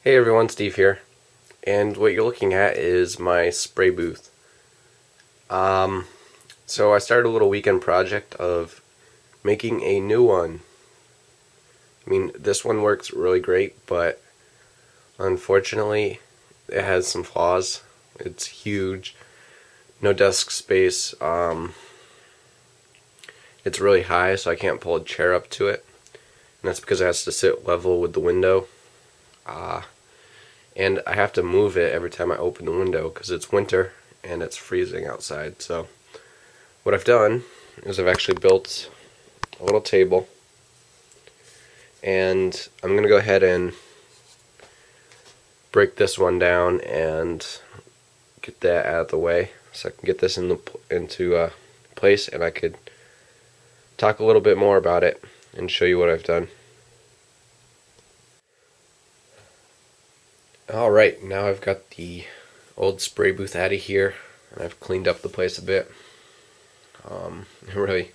Hey everyone, Steve here, and what you're looking at is my spray booth. Um, so I started a little weekend project of making a new one. I mean, this one works really great, but unfortunately, it has some flaws. It's huge, no desk space. It's really high, so I can't pull a chair up to it, and that's because it has to sit level with the window. Uh, and I have to move it every time I open the window because it's winter and it's freezing outside. So what I've done is I've actually built a little table, and I'm going to go ahead and break this one down and get that out of the way so I can get this into place, and I could talk a little bit more about it and show you what I've done. Alright, now I've got the old spray booth out of here, and I've cleaned up the place a bit. It really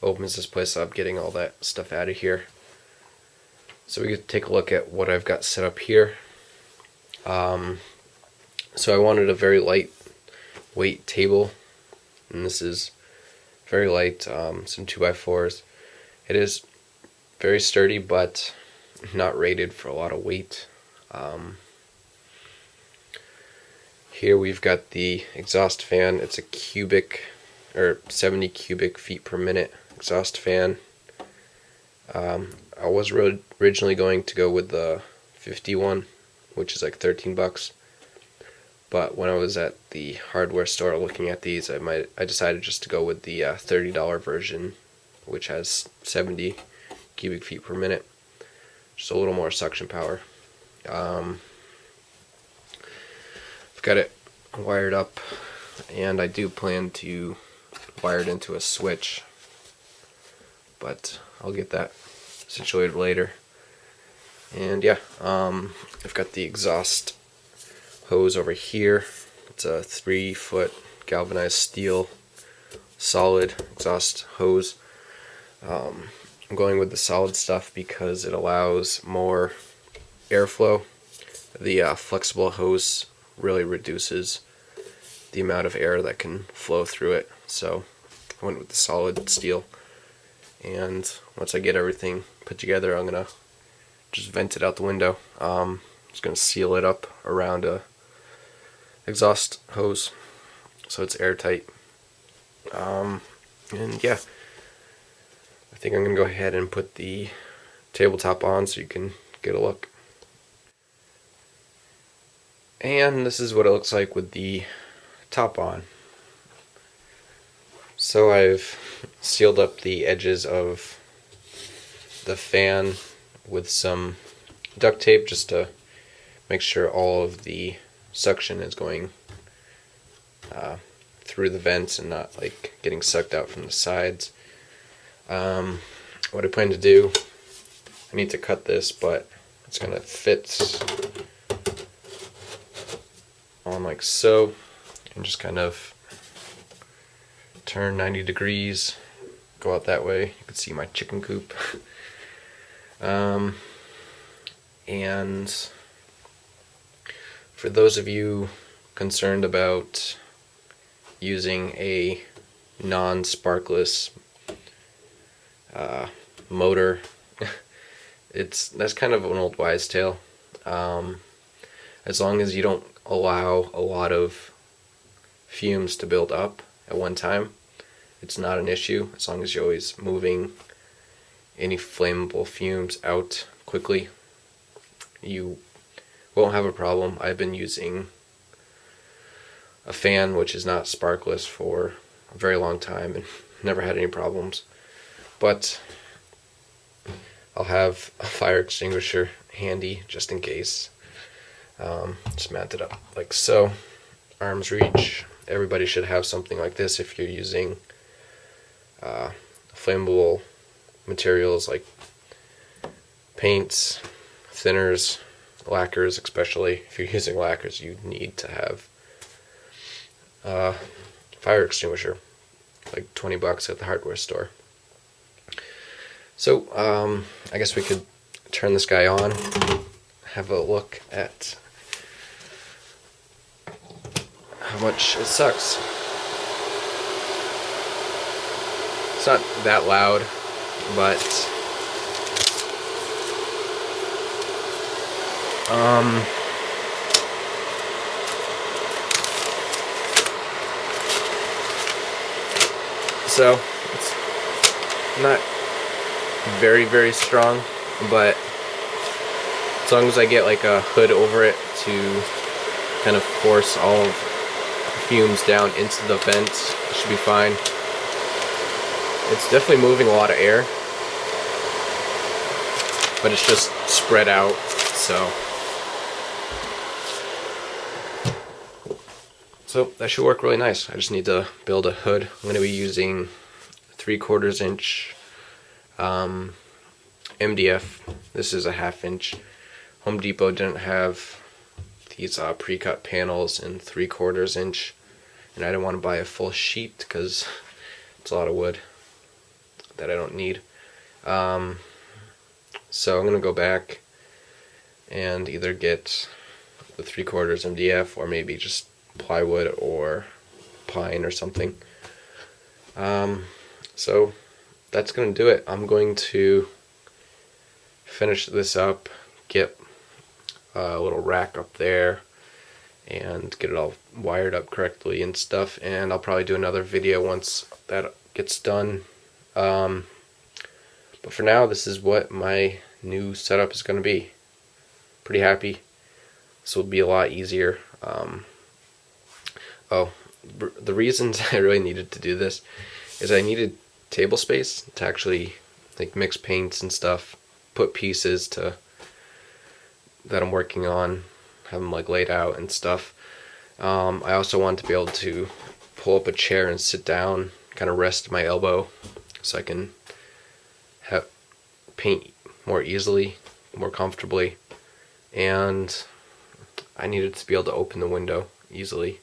opens this place up, getting all that stuff out of here. So we could take a look at what I've got set up here. So I wanted a very lightweight table, and this is very light, some 2x4s. It is very sturdy, but not rated for a lot of weight. Here we've got the exhaust fan. It's a cubic, or 70 cubic feet per minute exhaust fan. I was originally going to go with the 51, which is like $13. But when I was at the hardware store looking at these, I decided just to go with the $30 version, which has 70 cubic feet per minute. Just a little more suction power. I've got it wired up, and I do plan to wire it into a switch, but I'll get that situated later. And yeah, I've got the exhaust hose over here. It's a 3-foot galvanized steel solid exhaust hose. I'm going with the solid stuff because it allows more airflow. The flexible hose really reduces the amount of air that can flow through it, so I went with the solid steel. And once I get everything put together, I'm gonna just vent it out the window. Just gonna seal it up around a exhaust hose so it's airtight. And yeah, I think I'm gonna go ahead and put the tabletop on so you can get a look. And this is what it looks like with the top on. So I've sealed up the edges of the fan with some duct tape just to make sure all of the suction is going through the vents and not like getting sucked out from the sides. What I plan to do, I need to cut this, but it's gonna fit on like so, and just kind of turn 90 degrees, go out that way. You can see my chicken coop. And for those of you concerned about using a non-sparkless motor, that's kind of an old wives' tale. As long as you don't allow a lot of fumes to build up at one time, it's not an issue, as long as you're always moving any flammable fumes out quickly. You won't have a problem. I've been using a fan which is not sparkless for a very long time and never had any problems. But I'll have a fire extinguisher handy just in case. Just mount it up like so, arm's reach. Everybody should have something like this if you're using flammable materials like paints, thinners, lacquers. Especially if you're using lacquers, you need to have a fire extinguisher, like $20 at the hardware store. So I guess we could turn this guy on, have a look at how much it sucks. It's not that loud, but so it's not very, very strong, but as long as I get like a hood over it to kind of force all of the fumes down into the vent, it should be fine. It's definitely moving a lot of air, but it's just spread out, so that should work really nice. I just need to build a hood. I'm going to be using 3/4 inch MDF. This is a 1/2 inch. Home Depot didn't have these pre-cut panels in 3/4 inch, and I didn't want to buy a full sheet because it's a lot of wood that I don't need. So I'm going to go back and either get the 3/4 MDF or maybe just plywood or pine or something. So that's going to do it. I'm going to finish this up, get a little rack up there, and get it all wired up correctly and stuff, and I'll probably do another video once that gets done. But for now, this is what my new setup is going to be. Pretty happy. This will be a lot easier. The reasons I really needed to do this is I needed table space to actually like mix paints and stuff, put pieces that I'm working on, have them like laid out and stuff. I also wanted to be able to pull up a chair and sit down, kind of rest my elbow, so I can paint more easily, more comfortably, and I needed to be able to open the window easily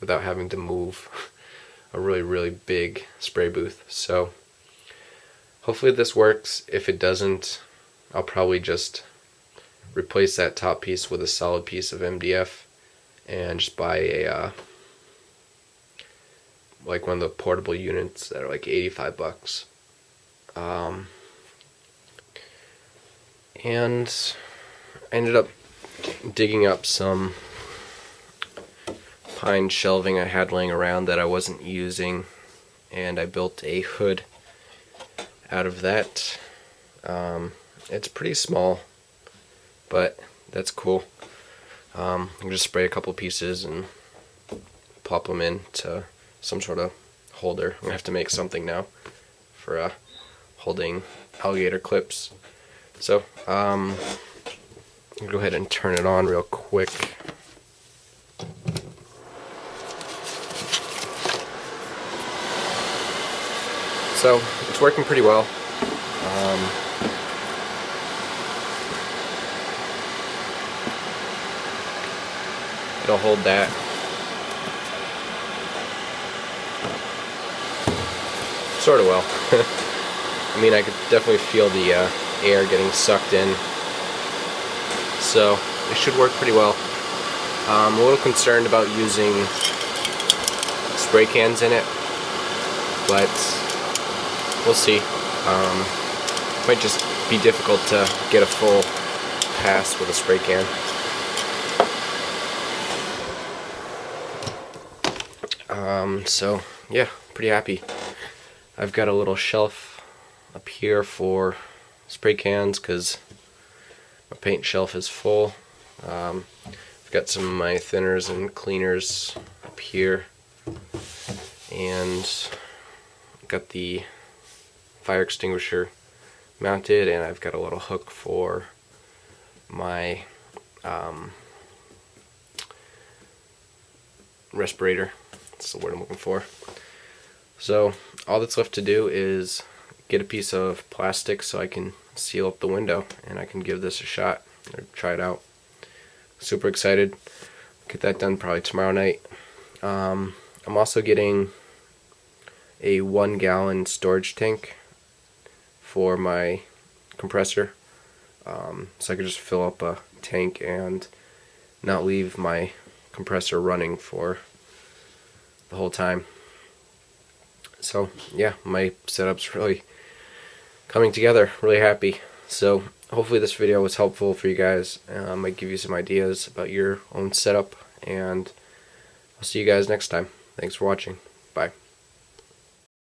without having to move a really, really big spray booth. So hopefully this works. If it doesn't, I'll probably just replace that top piece with a solid piece of MDF and just buy a like one of the portable units that are like $85. And I ended up digging up some pine shelving I had laying around that I wasn't using, and I built a hood out of that. It's pretty small, but that's cool. I can just spray a couple pieces and pop them into some sort of holder. I'm gonna have to make something now for holding alligator clips. So I'm gonna go ahead and turn it on real quick. So it's working pretty well. It'll hold that. Sort of well. I mean, I could definitely feel the air getting sucked in. So it should work pretty well. I'm a little concerned about using spray cans in it, but we'll see. Might just be difficult to get a full pass with a spray can. So yeah, pretty happy. I've got a little shelf up here for spray cans because my paint shelf is full. I've got some of my thinners and cleaners up here, and got the fire extinguisher mounted, and I've got a little hook for my respirator. That's the word I'm looking for. So all that's left to do is get a piece of plastic so I can seal up the window, and I can give this a shot or try it out. Super excited. Get that done probably tomorrow night. I'm also getting a 1 gallon storage tank for my compressor. so I could just fill up a tank and not leave my compressor running for the whole time. So yeah, my setup's really coming together. Really happy. So hopefully this video was helpful for you guys. Might give you some ideas about your own setup, and I'll see you guys next time. Thanks for watching.